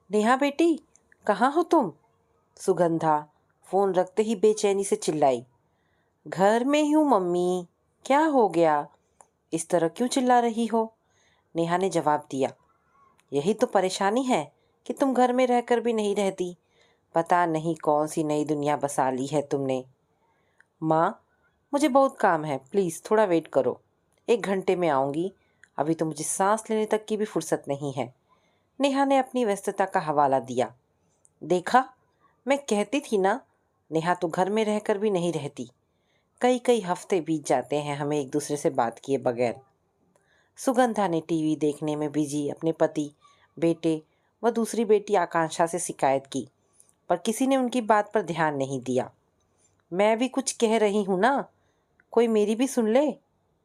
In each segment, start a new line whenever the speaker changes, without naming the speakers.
नेहा बेटी, कहाँ हो तुम? सुगंधा फोन रखते ही बेचैनी से चिल्लाई। घर में ही हूँ मम्मी। क्या हो गया? इस तरह क्यों चिल्ला रही हो? नेहा ने जवाब दिया। यही तो परेशानी है कि तुम घर में रहकर भी नहीं रहती। पता नहीं कौन सी नई दुनिया बसा ली है तुमने। माँ, मुझे बहुत काम है, प्लीज़ थोड़ा वेट करो। 1 घंटे में आऊँगी। अभी तो मुझे सांस लेने तक की भी फुर्सत नहीं है। नेहा ने अपनी व्यस्तता का हवाला दिया। देखा, मैं कहती थी ना, नेहा तो घर में रहकर भी नहीं रहती। कई कई हफ्ते बीत जाते हैं हमें एक दूसरे से बात किए बगैर। सुगंधा ने टीवी देखने में बिजी अपने पति, बेटे व दूसरी बेटी आकांक्षा से शिकायत की, पर किसी ने उनकी बात पर ध्यान नहीं दिया। मैं भी कुछ कह रही हूँ ना, कोई मेरी भी सुन ले।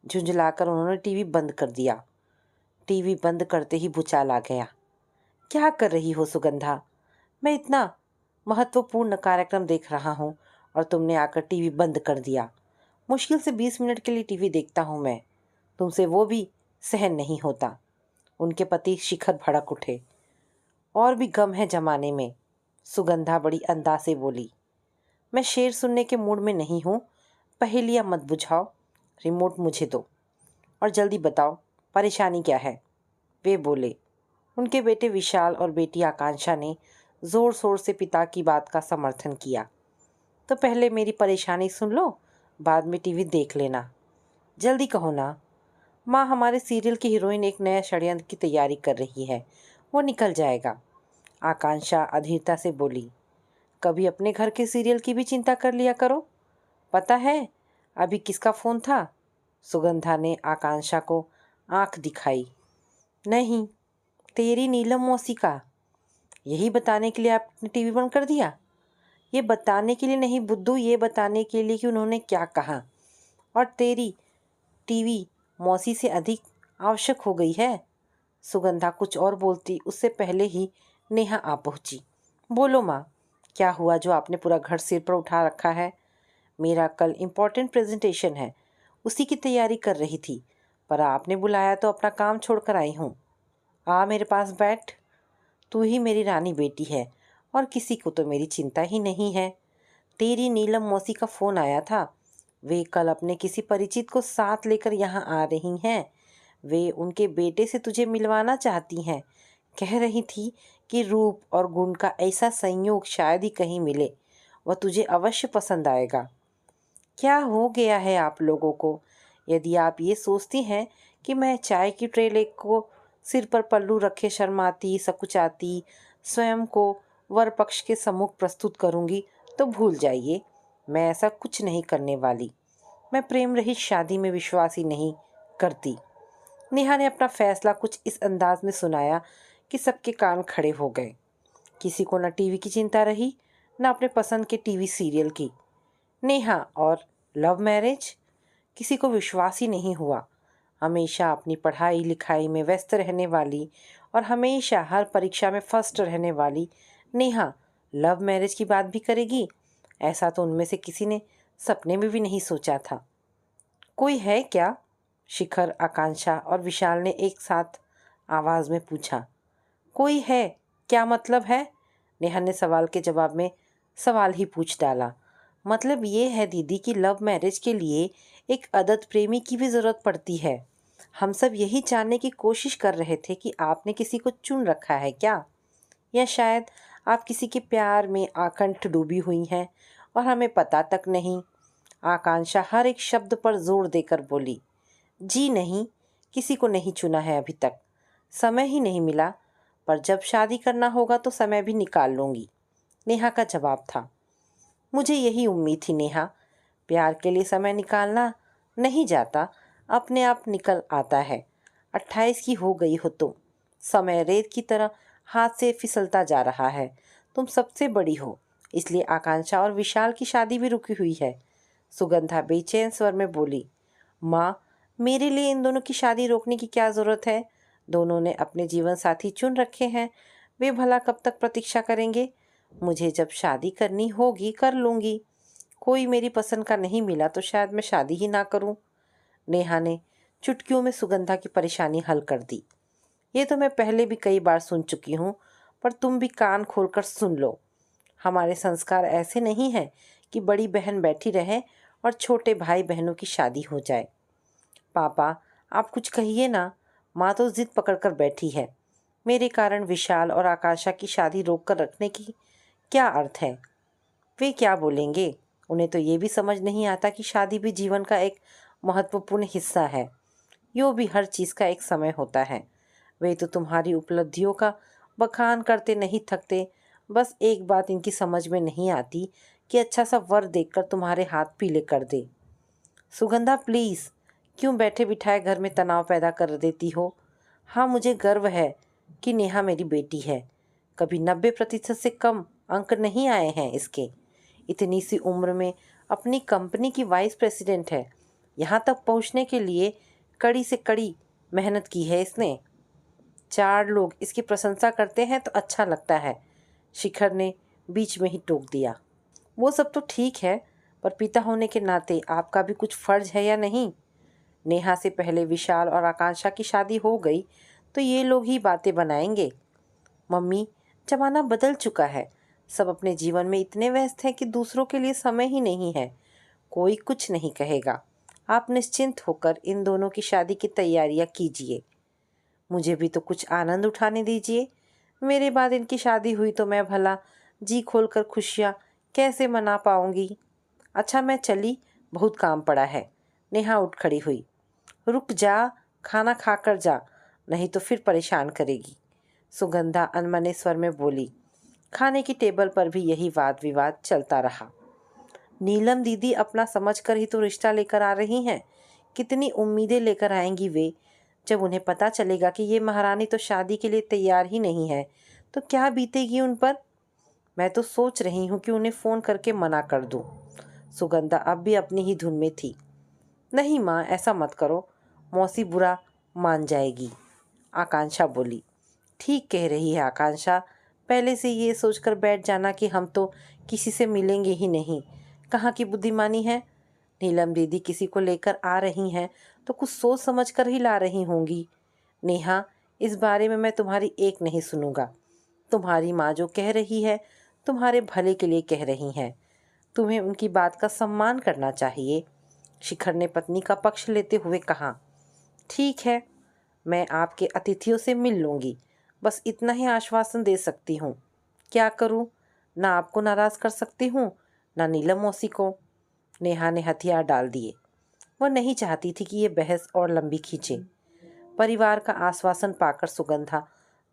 झुंझलाकर उन्होंने टीवी बंद कर दिया। टीवी बंद करते ही भूचाल आ गया। क्या कर रही हो सुगंधा? मैं इतना महत्वपूर्ण कार्यक्रम देख रहा हूँ और तुमने आकर टीवी बंद कर दिया। मुश्किल से 20 मिनट के लिए टीवी देखता हूँ मैं, तुमसे वो भी सहन नहीं होता। उनके पति शिखर भड़क उठे। और भी गम है जमाने में। सुगंधा बड़ी अंदाज से बोली। मैं शेर सुनने के मूड में नहीं हूँ। पहेलियाँ मत बुझाओ। रिमोट मुझे दो और जल्दी बताओ, परेशानी क्या है? वे बोले। उनके बेटे विशाल और बेटी आकांक्षा ने जोर शोर से पिता की बात का समर्थन किया। तो पहले मेरी परेशानी सुन लो, बाद में टीवी देख लेना। जल्दी कहो ना। माँ, हमारे सीरियल की हीरोइन एक नया षड्यंत्र की तैयारी कर रही है, वो निकल जाएगा। आकांक्षा अधीरता से बोली। कभी अपने घर के सीरियल की भी चिंता कर लिया करो। पता है अभी किसका फ़ोन था? सुगंधा ने आकांक्षा को आंख दिखाई। नहीं, तेरी नीलम मौसी का। यही बताने के लिए आपने टीवी बंद कर दिया? ये बताने के लिए नहीं बुद्धू, ये बताने के लिए कि उन्होंने क्या कहा। और तेरी टीवी मौसी से अधिक आवश्यक हो गई है। सुगंधा कुछ और बोलती उससे पहले ही नेहा आ पहुंची। बोलो माँ, क्या हुआ जो आपने पूरा घर सिर पर उठा रखा है? मेरा कल इम्पोर्टेंट प्रेजेंटेशन है, उसी की तैयारी कर रही थी, पर आपने बुलाया तो अपना काम छोड़कर आई हूँ। आ मेरे पास बैठ। तू ही मेरी रानी बेटी है और किसी को तो मेरी चिंता ही नहीं है। तेरी नीलम मौसी का फ़ोन आया था। वे कल अपने किसी परिचित को साथ लेकर यहाँ आ रही हैं। वे उनके बेटे से तुझे मिलवाना चाहती हैं। कह रही थी कि रूप और गुण का ऐसा संयोग शायद ही कहीं मिले। वह तुझे अवश्य पसंद आएगा। क्या हो गया है आप लोगों को? यदि आप ये सोचती हैं कि मैं चाय की ट्रे लेकर को सिर पर पल्लू रखे शर्माती सकुचाती स्वयं को वर पक्ष के सम्मुख प्रस्तुत करूंगी, तो भूल जाइए, मैं ऐसा कुछ नहीं करने वाली। मैं प्रेम रहित शादी में विश्वास ही नहीं करती। नेहा ने अपना फैसला कुछ इस अंदाज में सुनाया कि सबके कान खड़े हो गए। किसी को न टीवी की चिंता रही, न अपने पसंद के टीवी सीरियल की। नेहा और लव मैरिज? किसी को विश्वास ही नहीं हुआ। हमेशा अपनी पढ़ाई लिखाई में व्यस्त रहने वाली और हमेशा हर परीक्षा में फर्स्ट रहने वाली नेहा लव मैरिज की बात भी करेगी? ऐसा तो उनमें से किसी ने सपने में भी नहीं सोचा था। कोई है क्या? शिखर, आकांक्षा और विशाल ने एक साथ आवाज में पूछा। कोई है? क्या मतलब है? नेहा ने सवाल के जवाब में सवाल ही पूछ डाला। मतलब ये है दीदी कि लव मैरिज के लिए एक अदद प्रेमी की भी ज़रूरत पड़ती है। हम सब यही जानने की कोशिश कर रहे थे कि आपने किसी को चुन रखा है क्या, या शायद आप किसी के प्यार में आकंठ डूबी हुई हैं और हमें पता तक नहीं। आकांक्षा हर एक शब्द पर जोर देकर बोली। जी नहीं, किसी को नहीं चुना है अभी तक। समय ही नहीं मिला, पर जब शादी करना होगा तो समय भी निकाल लूँगी, नेहा का जवाब था। मुझे यही उम्मीद थी नेहा। प्यार के लिए समय निकालना नहीं जाता, अपने आप निकल आता है। 28 की हो गई हो तुम। समय रेत की तरह हाथ से फिसलता जा रहा है। तुम सबसे बड़ी हो, इसलिए आकांक्षा और विशाल की शादी भी रुकी हुई है। सुगंधा बेचैन स्वर में बोली। माँ, मेरे लिए इन दोनों की शादी रोकने की क्या ज़रूरत है? दोनों ने अपने जीवन साथी चुन रखे हैं, वे भला कब तक प्रतीक्षा करेंगे? मुझे जब शादी करनी होगी कर लूँगी। कोई मेरी पसंद का नहीं मिला तो शायद मैं शादी ही ना करूँ। नेहा ने चुटकियों में सुगंधा की परेशानी हल कर दी। ये तो मैं पहले भी कई बार सुन चुकी हूँ, पर तुम भी कान खोलकर सुन लो। हमारे संस्कार ऐसे नहीं हैं कि बड़ी बहन बैठी रहे और छोटे भाई बहनों की शादी हो जाए। पापा, आप कुछ कहिए ना। माँ तो जिद पकड़कर बैठी है। मेरे कारण विशाल और आकांक्षा की शादी रोक कर रखने की क्या अर्थ है? वे क्या बोलेंगे? उन्हें तो ये भी समझ नहीं आता कि शादी भी जीवन का एक महत्वपूर्ण हिस्सा है। यो भी हर चीज़ का एक समय होता है। वे तो तुम्हारी उपलब्धियों का बखान करते नहीं थकते। बस एक बात इनकी समझ में नहीं आती कि अच्छा सा वर देखकर तुम्हारे हाथ पीले कर दे। सुगंधा प्लीज़, क्यों बैठे बिठाए घर में तनाव पैदा कर देती हो? हाँ, मुझे गर्व है कि नेहा मेरी बेटी है। कभी 90% से कम अंक नहीं आए हैं इसके। इतनी सी उम्र में अपनी कंपनी की वाइस प्रेसिडेंट है। यहाँ तक पहुँचने के लिए कड़ी से कड़ी मेहनत की है इसने। 4 लोग इसकी प्रशंसा करते हैं तो अच्छा लगता है। शिखर ने बीच में ही टोक दिया। वो सब तो ठीक है, पर पिता होने के नाते आपका भी कुछ फर्ज है या नहीं? नेहा से पहले विशाल और आकांक्षा की शादी हो गई तो ये लोग ही बातें बनाएंगे। मम्मी, जमाना बदल चुका है। सब अपने जीवन में इतने व्यस्त हैं कि दूसरों के लिए समय ही नहीं है। कोई कुछ नहीं कहेगा। आप निश्चिंत होकर इन दोनों की शादी की तैयारियां कीजिए। मुझे भी तो कुछ आनंद उठाने दीजिए। मेरे बाद इनकी शादी हुई तो मैं भला जी खोलकर खुशियाँ कैसे मना पाऊंगी? अच्छा, मैं चली, बहुत काम पड़ा है। नेहा उठ खड़ी हुई। रुक जा, खाना खाकर जा, नहीं तो फिर परेशान करेगी। सुगंधा अनमने स्वर में बोली। खाने की टेबल पर भी यही वाद विवाद चलता रहा। नीलम दीदी अपना समझकर ही तो रिश्ता लेकर आ रही हैं। कितनी उम्मीदें लेकर आएंगी वे। जब उन्हें पता चलेगा कि ये महारानी तो शादी के लिए तैयार ही नहीं है तो क्या बीतेगी उन पर? मैं तो सोच रही हूँ कि उन्हें फ़ोन करके मना कर दूँ। सुगंधा अब भी अपनी ही धुन में थी। नहीं माँ, ऐसा मत करो, मौसी बुरा मान जाएगी। आकांक्षा बोली। ठीक कह रही है आकांक्षा। पहले से ये सोचकर बैठ जाना कि हम तो किसी से मिलेंगे ही नहीं। कहाँ की बुद्धिमानी है? नीलम दीदी किसी को लेकर आ रही हैं तो कुछ सोच समझ कर ही ला रही होंगी। नेहा, इस बारे में मैं तुम्हारी एक नहीं सुनूंगा। तुम्हारी माँ जो कह रही है तुम्हारे भले के लिए कह रही हैं। तुम्हें उनकी बात का सम्मान करना चाहिए। शिखर ने पत्नी का पक्ष लेते हुए कहा। ठीक है, मैं आपके अतिथियों से मिल लूँगी। बस इतना ही आश्वासन दे सकती हूँ। क्या करूँ? ना आपको नाराज़ कर सकती हूँ, ना नीलम मौसी को। नेहा ने हथियार डाल दिए। वह नहीं चाहती थी कि ये बहस और लंबी खींचे। परिवार का आश्वासन पाकर सुगंधा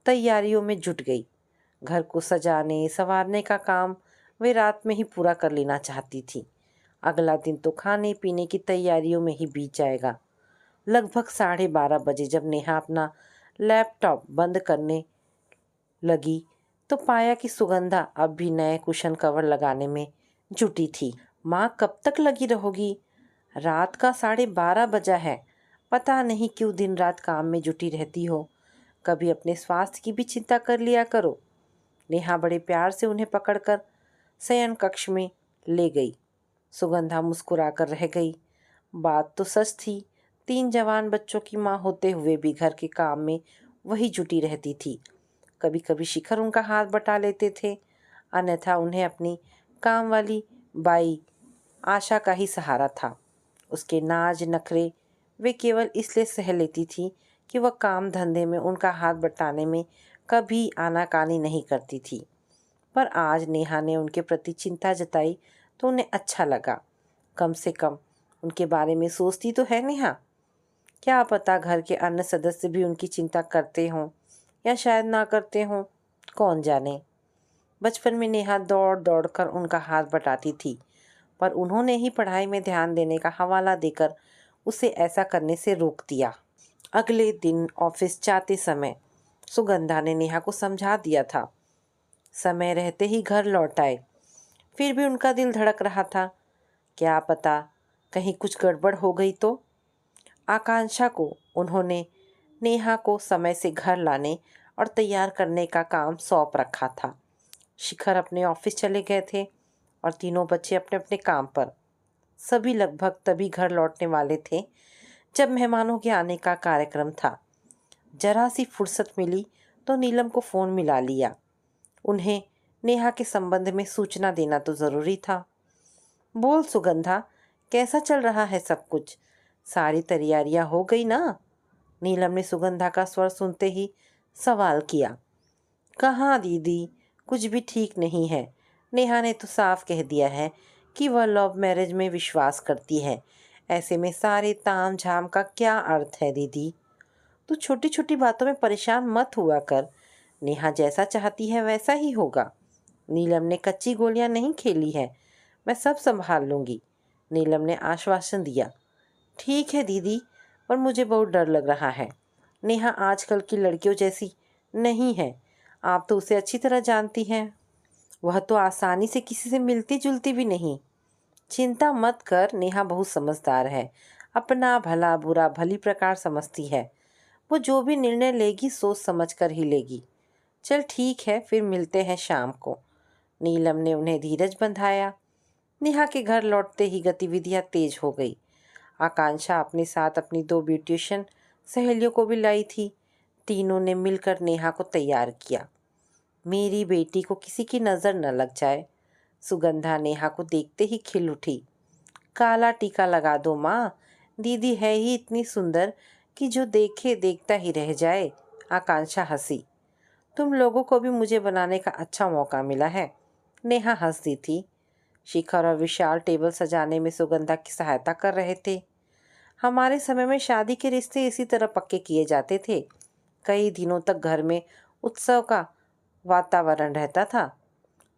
तैयारियों में जुट गई। घर को सजाने संवारने का काम वे रात में ही पूरा कर लेना चाहती थी। अगला दिन तो खाने पीने की तैयारियों में ही बीत जाएगा। लगभग 12:30 बजे जब नेहा अपना लैपटॉप बंद करने लगी तो पाया कि सुगंधा अब भी नए कुशन कवर लगाने में जुटी थी। माँ, कब तक लगी रहोगी? रात का 12:30 बजा है। पता नहीं क्यों दिन रात काम में जुटी रहती हो। कभी अपने स्वास्थ्य की भी चिंता कर लिया करो। नेहा बड़े प्यार से उन्हें पकड़कर शयन कक्ष में ले गई। सुगंधा मुस्कुराकर रह गई। बात तो सच थी। 3 जवान बच्चों की माँ होते हुए भी घर के काम में वही जुटी रहती थी। कभी कभी शिखर उनका हाथ बटा लेते थे, अन्यथा उन्हें अपनी काम वाली बाई आशा का ही सहारा था। उसके नाज नखरे वे केवल इसलिए सह लेती थी कि वह काम धंधे में उनका हाथ बटाने में कभी आनाकानी नहीं करती थी। पर आज नेहा ने उनके प्रति चिंता जताई तो उन्हें अच्छा लगा। कम से कम उनके बारे में सोचती तो है नेहा। क्या पता घर के अन्य सदस्य भी उनकी चिंता करते हों या शायद ना करते हों, कौन जाने। बचपन में नेहा दौड़ दौड़ कर उनका हाथ बटाती थी, पर उन्होंने ही पढ़ाई में ध्यान देने का हवाला देकर उसे ऐसा करने से रोक दिया। अगले दिन ऑफिस जाते समय सुगंधा ने नेहा को समझा दिया था, समय रहते ही घर लौट आए। फिर भी उनका दिल धड़क रहा था। क्या पता कहीं कुछ गड़बड़ हो गई तो। आकांक्षा को उन्होंने नेहा को समय से घर लाने और तैयार करने का काम सौंप रखा था। शिखर अपने ऑफिस चले गए थे और तीनों बच्चे अपने अपने काम पर। सभी लगभग तभी घर लौटने वाले थे जब मेहमानों के आने का कार्यक्रम था। जरा सी फुर्सत मिली तो नीलम को फ़ोन मिला लिया। उन्हें नेहा के संबंध में सूचना देना तो ज़रूरी था। बोल सुगंधा, कैसा चल रहा है सब कुछ? सारी तैयारियां हो गई ना? नीलम ने सुगंधा का स्वर सुनते ही सवाल किया। कहाँ दीदी, कुछ भी ठीक नहीं है। नेहा ने तो साफ कह दिया है कि वह लव मैरिज में विश्वास करती है। ऐसे में सारे ताम झाम का क्या अर्थ है दीदी? तू छोटी छोटी बातों में परेशान मत हुआ कर। नेहा जैसा चाहती है वैसा ही होगा। नीलम ने कच्ची गोलियां नहीं खेली है। मैं सब संभाल लूंगी। नीलम ने आश्वासन दिया। ठीक है दीदी, पर मुझे बहुत डर लग रहा है। नेहा आजकल की लड़कियों जैसी नहीं है। आप तो उसे अच्छी तरह जानती हैं। वह तो आसानी से किसी से मिलती जुलती भी नहीं। चिंता मत कर, नेहा बहुत समझदार है। अपना भला बुरा भली प्रकार समझती है। वो जो भी निर्णय लेगी सोच समझ कर ही लेगी। चल ठीक है, फिर मिलते हैं शाम को। नीलम ने उन्हें धीरज बंधाया। नेहा के घर लौटते ही गतिविधियां तेज हो गई। आकांक्षा अपने साथ अपनी 2 ब्यूटिशियन सहेलियों को भी लाई थी। तीनों ने मिलकर नेहा को तैयार किया। मेरी बेटी को किसी की नज़र न लग जाए। सुगंधा नेहा को देखते ही खिल उठी। काला टीका लगा दो माँ, दीदी है ही इतनी सुंदर कि जो देखे देखता ही रह जाए। आकांक्षा हंसी। तुम लोगों को भी मुझे बनाने का अच्छा मौका मिला है। नेहा हंसती थी। शिखर और विशाल टेबल सजाने में सुगंधा की सहायता कर रहे थे। हमारे समय में शादी के रिश्ते इसी तरह पक्के किए जाते थे। कई दिनों तक घर में उत्सव का वातावरण रहता था।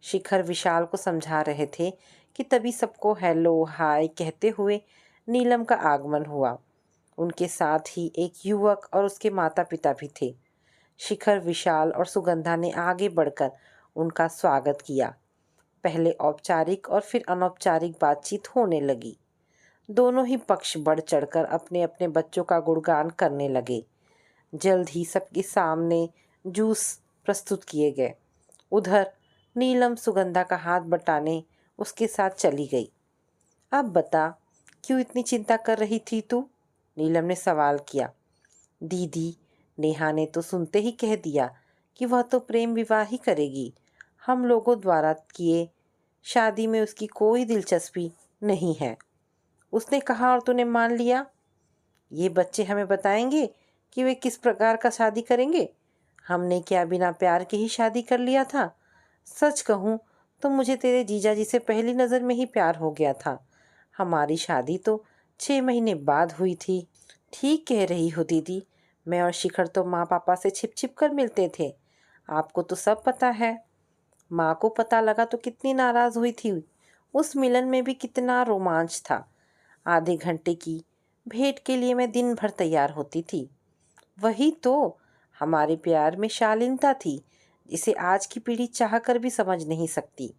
शिखर विशाल को समझा रहे थे कि तभी सबको हेलो हाय कहते हुए नीलम का आगमन हुआ। उनके साथ ही एक युवक और उसके माता पिता भी थे। शिखर, विशाल और सुगंधा ने आगे बढ़कर उनका स्वागत किया। पहले औपचारिक और फिर अनौपचारिक बातचीत होने लगी। दोनों ही पक्ष बढ़ चढ़कर अपने अपने बच्चों का गुणगान करने लगे। जल्द ही सबके सामने जूस प्रस्तुत किए गए। उधर नीलम सुगंधा का हाथ बटाने उसके साथ चली गई। अब बता, क्यों इतनी चिंता कर रही थी तू? नीलम ने सवाल किया। दीदी, नेहा ने तो सुनते ही कह दिया कि वह तो प्रेम विवाह ही करेगी। हम लोगों द्वारा किए शादी में उसकी कोई दिलचस्पी नहीं है। उसने कहा और तूने मान लिया। ये बच्चे हमें बताएंगे कि वे किस प्रकार का शादी करेंगे। हमने क्या बिना प्यार के ही शादी कर लिया था? सच कहूँ तो मुझे तेरे जीजा जी से पहली नज़र में ही प्यार हो गया था। हमारी शादी तो 6 महीने बाद हुई थी। ठीक कह रही हो दीदी, मैं और शिखर तो माँ पापा से छिप छिप कर मिलते थे। आपको तो सब पता है। माँ को पता लगा तो कितनी नाराज़ हुई थी। उस मिलन में भी कितना रोमांच था। आधे घंटे की भेंट के लिए मैं दिन भर तैयार होती थी। वही तो, हमारे प्यार में शालीनता थी जिसे आज की पीढ़ी चाह कर भी समझ नहीं सकती।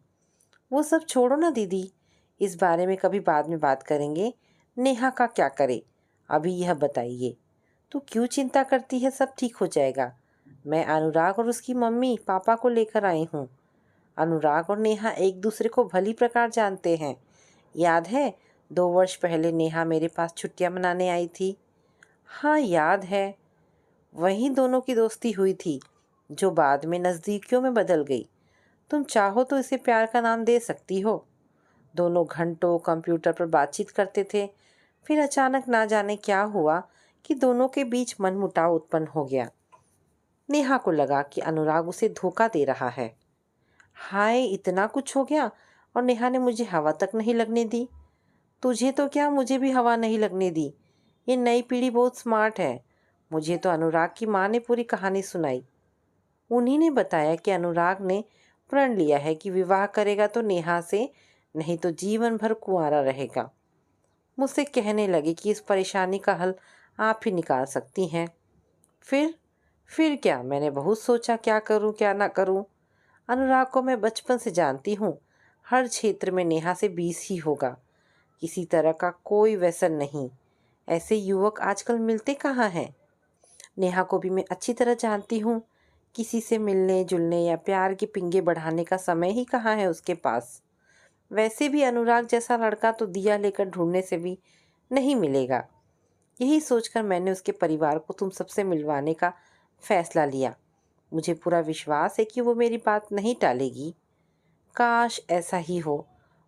वो सब छोड़ो ना दीदी, इस बारे में कभी बाद में बात करेंगे। नेहा का क्या करे? अभी यह बताइए, तू क्यों चिंता करती है? सब ठीक हो जाएगा। मैं अनुराग और उसकी मम्मी पापा को लेकर आई हूँ। अनुराग और नेहा एक दूसरे को भली प्रकार जानते हैं। याद है 2 वर्ष पहले नेहा मेरे पास छुट्टियां मनाने आई थी? हाँ याद है। वहीं दोनों की दोस्ती हुई थी जो बाद में नज़दीकियों में बदल गई। तुम चाहो तो इसे प्यार का नाम दे सकती हो। दोनों घंटों कंप्यूटर पर बातचीत करते थे। फिर अचानक ना जाने क्या हुआ कि दोनों के बीच मनमुटाव उत्पन्न हो गया। नेहा को लगा कि अनुराग उसे धोखा दे रहा है। हाय, इतना कुछ हो गया और नेहा ने मुझे हवा तक नहीं लगने दी। तुझे तो क्या, मुझे भी हवा नहीं लगने दी। ये नई पीढ़ी बहुत स्मार्ट है। मुझे तो अनुराग की माँ ने पूरी कहानी सुनाई। उन्हीं ने बताया कि अनुराग ने प्रण लिया है कि विवाह करेगा तो नेहा से, नहीं तो जीवन भर कुंवारा रहेगा। मुझसे कहने लगे कि इस परेशानी का हल आप ही निकाल सकती हैं। फिर क्या? मैंने बहुत सोचा क्या करूं क्या ना करूं। अनुराग को मैं बचपन से जानती हूँ। हर क्षेत्र में नेहा से 20 ही होगा। किसी तरह का कोई व्यसन नहीं। ऐसे युवक आजकल मिलते कहाँ हैं? नेहा को भी मैं अच्छी तरह जानती हूँ। किसी से मिलने जुलने या प्यार के पिंगे बढ़ाने का समय ही कहाँ है उसके पास। वैसे भी अनुराग जैसा लड़का तो दिया लेकर ढूंढने से भी नहीं मिलेगा। यही सोचकर मैंने उसके परिवार को तुम सबसे मिलवाने का फैसला लिया। मुझे पूरा विश्वास है कि वो मेरी बात नहीं टालेगी। काश ऐसा ही हो।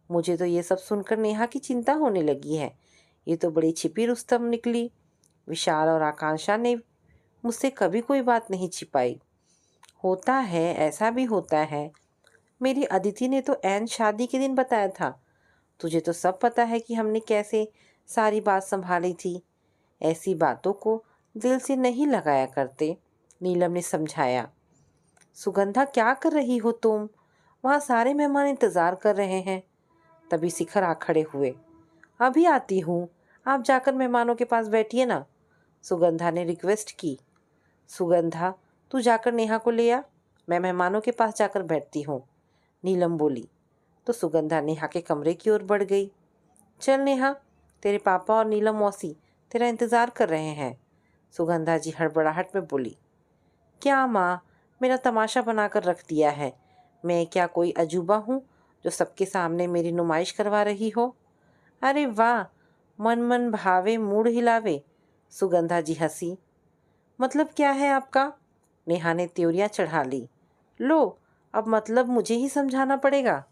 मुझे तो ये सब सुनकर नेहा की चिंता होने लगी है। ये तो बड़ी छिपी रुस्तम निकली। विशाल और आकांक्षा ने मुझसे कभी कोई बात नहीं छिपाई। होता है, ऐसा भी होता है। मेरी अदिति ने तो ऐन शादी के दिन बताया था। तुझे तो सब पता है कि हमने कैसे सारी बात संभाली थी। ऐसी बातों को दिल से नहीं लगाया करते, नीलम ने समझाया। सुगंधा, क्या कर रही हो तुम? वहाँ सारे मेहमान इंतजार कर रहे हैं। तभी शिखर आ खड़े हुए। अभी आती हूँ, आप जाकर मेहमानों के पास बैठिए ना, सुगंधा ने रिक्वेस्ट की। सुगंधा, तू जाकर नेहा को ले आ, मैं मेहमानों के पास जाकर बैठती हूँ, नीलम बोली। तो सुगंधा नेहा के कमरे की ओर बढ़ गई। चल नेहा, तेरे पापा और नीलम मौसी तेरा इंतज़ार कर रहे हैं, सुगंधा जी हड़बड़ाहट में बोली। क्या माँ, मेरा तमाशा बनाकर रख दिया है। मैं क्या कोई अजूबा हूँ जो सबके सामने मेरी नुमाइश करवा रही हो? अरे वाह, मन मन भावे मूड हिलावे, सुगंधा जी हंसी। मतलब क्या है आपका? नेहा ने त्योरियां चढ़ा ली। लो, अब मतलब मुझे ही समझाना पड़ेगा।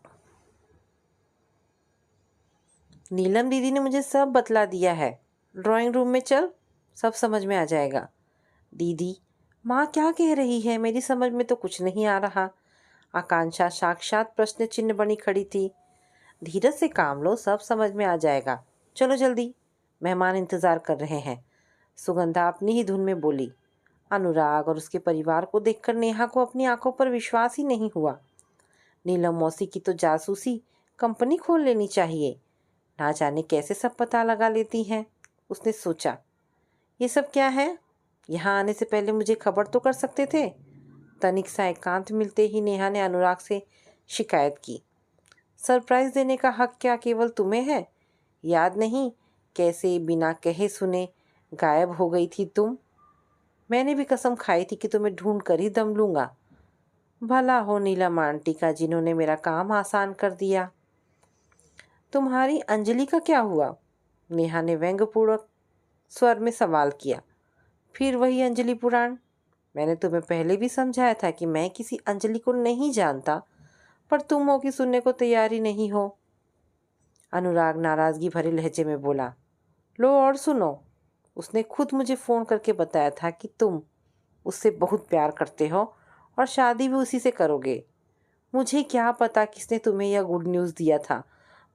नीलम दीदी ने मुझे सब बतला दिया है। ड्राइंग रूम में चल, सब समझ में आ जाएगा। दीदी, माँ क्या कह रही है? मेरी समझ में तो कुछ नहीं आ रहा। आकांक्षा साक्षात प्रश्न चिन्ह बनी खड़ी थी। धीरज से काम लो, सब समझ में आ जाएगा। चलो जल्दी, मेहमान इंतजार कर रहे हैं, सुगंधा अपनी ही धुन में बोली। अनुराग और उसके परिवार को देखकर नेहा को अपनी आंखों पर विश्वास ही नहीं हुआ। नीलम मौसी की तो जासूसी कंपनी खोल लेनी चाहिए। ना जाने कैसे सब पता लगा लेती हैं, उसने सोचा। ये सब क्या है? यहाँ आने से पहले मुझे खबर तो कर सकते थे। तनिक सा एकांत मिलते ही नेहा ने अनुराग से शिकायत की। सरप्राइज देने का हक क्या केवल तुम्हें है? याद नहीं कैसे बिना कहे सुने गायब हो गई थी तुम? मैंने भी कसम खाई थी कि तुम्हें ढूंढ कर ही दम लूंगा। भला हो नीलम आंटी का, जिन्होंने मेरा काम आसान कर दिया। तुम्हारी अंजलि का क्या हुआ? नेहा ने व्यंग्यपूर्वक स्वर में सवाल किया। फिर वही अंजलि पुराण। मैंने तुम्हें पहले भी समझाया था कि मैं किसी अंजलि को नहीं जानता, पर तुम हो कि सुनने को तैयार ही नहीं हो। अनुराग नाराजगी भरे लहजे में बोला। लो और सुनो, उसने खुद मुझे फ़ोन करके बताया था कि तुम उससे बहुत प्यार करते हो और शादी भी उसी से करोगे। मुझे क्या पता किसने तुम्हें यह गुड न्यूज़ दिया था,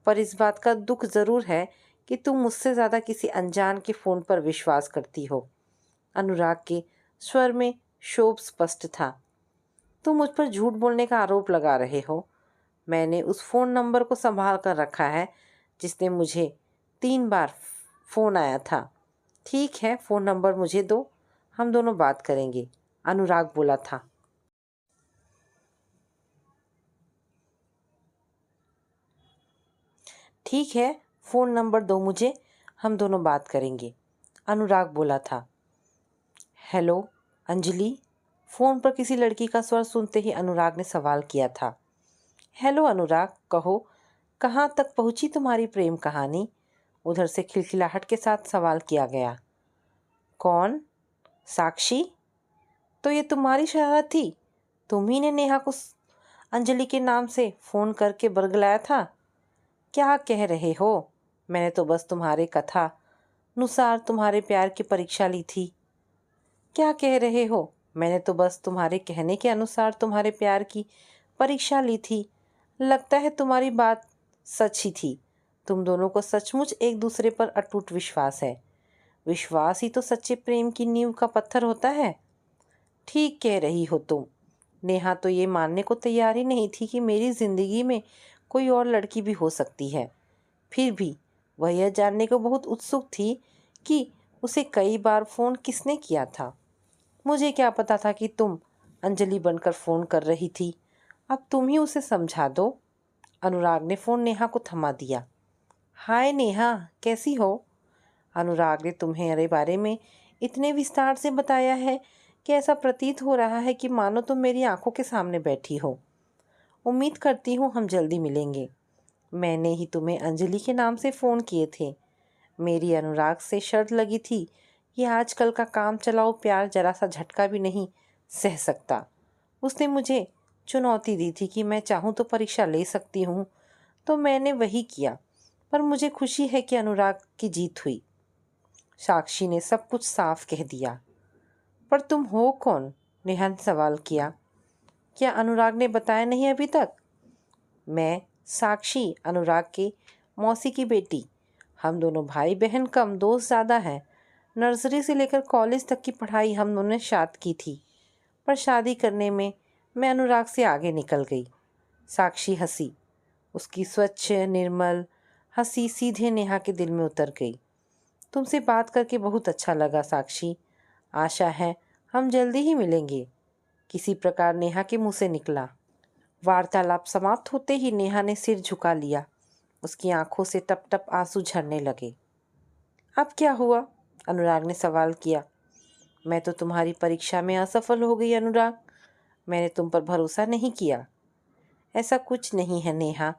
पर इस बात का दुख ज़रूर है कि तुम मुझसे ज़्यादा किसी अनजान के फ़ोन पर विश्वास करती हो। अनुराग के स्वर में क्षोभ स्पष्ट था। तुम मुझ पर झूठ बोलने का आरोप लगा रहे हो। मैंने उस फ़ोन नंबर को संभाल कर रखा है जिसने मुझे 3 बार फ़ोन आया था। ठीक है, फ़ोन नंबर मुझे दो, हम दोनों बात करेंगे, अनुराग बोला था। ठीक है, फ़ोन नंबर दो मुझे, हम दोनों बात करेंगे, अनुराग बोला था। हेलो अंजलि, फ़ोन पर किसी लड़की का स्वर सुनते ही अनुराग ने सवाल किया था। हेलो अनुराग, कहो, कहाँ तक पहुँची तुम्हारी प्रेम कहानी? उधर से खिलखिलाहट के साथ सवाल किया गया। कौन? साक्षी? तो ये तुम्हारी शरारत थी? तुम ही ने नेहा को अंजलि के नाम से फ़ोन करके बरगलाया था? क्या कह रहे हो? मैंने तो बस तुम्हारे कथा अनुसार तुम्हारे प्यार की परीक्षा ली थी। क्या कह रहे हो? मैंने तो बस तुम्हारे कहने के अनुसार तुम्हारे प्यार की परीक्षा ली थी। लगता है तुम्हारी बात सच ही थी। तुम दोनों को सचमुच एक दूसरे पर अटूट विश्वास है। विश्वास ही तो सच्चे प्रेम की नींव का पत्थर होता है। ठीक कह रही हो तुम। नेहा तो ये मानने को तैयार ही नहीं थी कि मेरी ज़िंदगी में कोई और लड़की भी हो सकती है। फिर भी वह यह जानने को बहुत उत्सुक थी कि उसे कई बार फ़ोन किसने किया था। मुझे क्या पता था कि तुम अंजलि बनकर फ़ोन कर रही थी। अब तुम ही उसे समझा दो। अनुराग ने फ़ोन नेहा को थमा दिया। हाय नेहा, कैसी हो? अनुराग ने तुम्हारे बारे में इतने विस्तार से बताया है कि ऐसा प्रतीत हो रहा है कि मानो तुम मेरी आंखों के सामने बैठी हो। उम्मीद करती हूँ हम जल्दी मिलेंगे। मैंने ही तुम्हें अंजलि के नाम से फ़ोन किए थे। मेरी अनुराग से शर्त लगी थी कि आजकल का काम चलाओ प्यार जरा सा झटका भी नहीं सह सकता। उसने मुझे चुनौती दी थी कि मैं चाहूँ तो परीक्षा ले सकती हूँ, तो मैंने वही किया। पर मुझे खुशी है कि अनुराग की जीत हुई। साक्षी ने सब कुछ साफ कह दिया। पर तुम हो कौन? नेहा ने सवाल किया। क्या अनुराग ने बताया नहीं अभी तक? मैं साक्षी, अनुराग के मौसी की बेटी। हम दोनों भाई बहन कम, दोस्त ज़्यादा हैं। नर्सरी से लेकर कॉलेज तक की पढ़ाई हम दोनों ने साथ की थी। पर शादी करने में मैं अनुराग से आगे निकल गई। साक्षी हंसी। उसकी स्वच्छ निर्मल हंसी सीधे नेहा के दिल में उतर गई। तुमसे बात करके बहुत अच्छा लगा साक्षी। आशा है हम जल्दी ही मिलेंगे। किसी प्रकार नेहा के मुंह से निकला। वार्तालाप समाप्त होते ही नेहा ने सिर झुका लिया। उसकी आंखों से टप टप आंसू झरने लगे। अब क्या हुआ? अनुराग ने सवाल किया। मैं तो तुम्हारी परीक्षा में असफल हो गई अनुराग। मैंने तुम पर भरोसा नहीं किया। ऐसा कुछ नहीं है नेहा।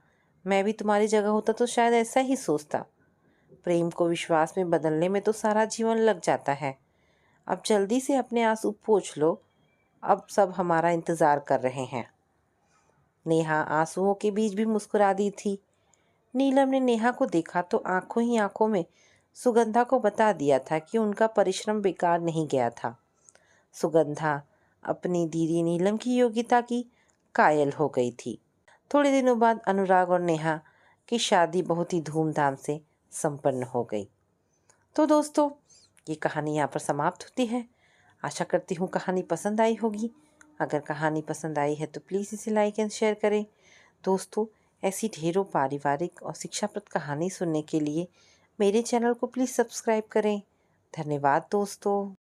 मैं भी तुम्हारी जगह होता तो शायद ऐसा ही सोचता। प्रेम को विश्वास में बदलने में तो सारा जीवन लग जाता है। अब जल्दी से अपने आंसू पोंछ लो। अब सब हमारा इंतज़ार कर रहे हैं। नेहा आंसुओं के बीच भी मुस्कुरा दी थी। नीलम ने नेहा को देखा तो आंखों ही आंखों में सुगंधा को बता दिया था कि उनका परिश्रम बेकार नहीं गया था। सुगंधा अपनी दीदी नीलम की योग्यता की कायल हो गई थी। थोड़े दिनों बाद अनुराग और नेहा की शादी बहुत ही धूमधाम से संपन्न हो गई। तो दोस्तों, ये कहानी यहाँ पर समाप्त होती है। आशा करती हूँ कहानी पसंद आई होगी। अगर कहानी पसंद आई है तो प्लीज़ इसे लाइक एंड शेयर करें। दोस्तों, ऐसी ढेरों पारिवारिक और शिक्षाप्रद कहानी सुनने के लिए मेरे चैनल को प्लीज़ सब्सक्राइब करें। धन्यवाद दोस्तों।